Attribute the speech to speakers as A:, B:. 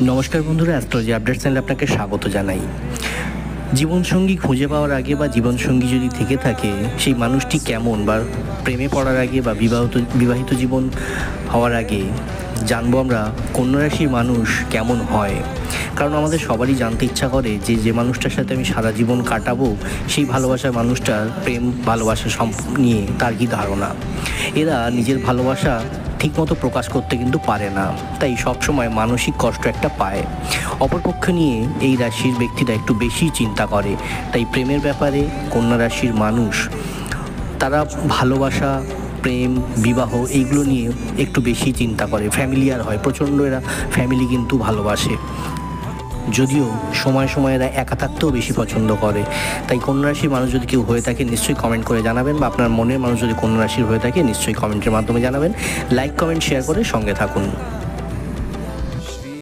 A: নমস্কার বন্ধুরা, astrology update চ্যানেলে আপনাকে স্বাগত জানাই। জীবনসঙ্গী খুঁজে পাওয়ার আগে বা জীবনসঙ্গী যদি থেকে থাকে, সেই মানুষটি কেমন বা প্রেমে পড়ার আগে বা বিবাহিত জীবন হওয়ার আগে জানবো আমরা কন্যা রাশির মানুষ কেমন হয়। কারণ আমাদের সবারই জানতে ইচ্ছা করে যে মানুষটার সাথে আমি সারা জীবন কাটাবো, সেই ভালোবাসার মানুষটার প্রেম ভালোবাসা নিয়ে তার কী ধারণা। এরা নিজের ভালোবাসা ঠিকমতো প্রকাশ করতে কিন্তু পারে না, তাই সবসময় মানসিক কষ্ট একটা পায়। অপরপক্ষ নিয়ে এই রাশির ব্যক্তিরা একটু বেশি চিন্তা করে, তাই প্রেমের ব্যাপারে কন্যা রাশির মানুষ তারা ভালোবাসা, প্রেম, বিবাহ এইগুলো নিয়ে একটু বেশি চিন্তা করে, ফ্যামিলিয়ার হয় প্রচণ্ড। এরা ফ্যামিলি কিন্তু ভালোবাসে, যদিও সময় সময় এরা একা থাকতেও বেশি পছন্দ করে। তাই কন্যা রাশির মানুষ যদি কেউ হয়ে থাকে নিশ্চয়ই কমেন্ট করে জানাবেন, বা আপনার মনের মানুষ যদি কন্যা রাশির হয়ে থাকে নিশ্চয়ই কমেন্টের মাধ্যমে জানাবেন। লাইক, কমেন্ট, শেয়ার করে সঙ্গে থাকুন।